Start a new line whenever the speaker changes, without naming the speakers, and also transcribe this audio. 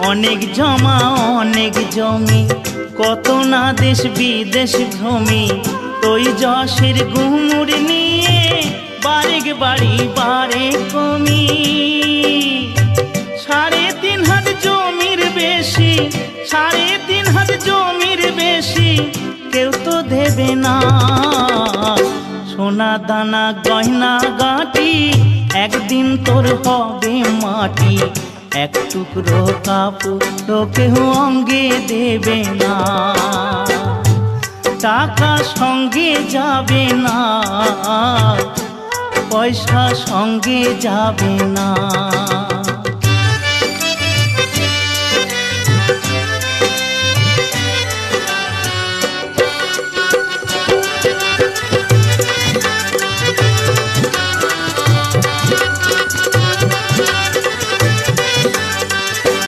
অনেক জমা অনেক জমি, কত না দেশ বিদেশ ভ্রমি, তুই যশের গুমুর নিয়ে বারেক বাড়ি বারে কমি। ৩.৫ হাত জমির বেশি, ৩.৫ হাত জমির বেশি কেউ তো দেবে না। সোনা দানা গয়না গাটি একদিন তোর হবে মাটি, এক টুকরো কাপড় কেউ অঙ্গে দেবে না। টাকা সঙ্গে যাবে না, পয়সা সঙ্গে যাবে না।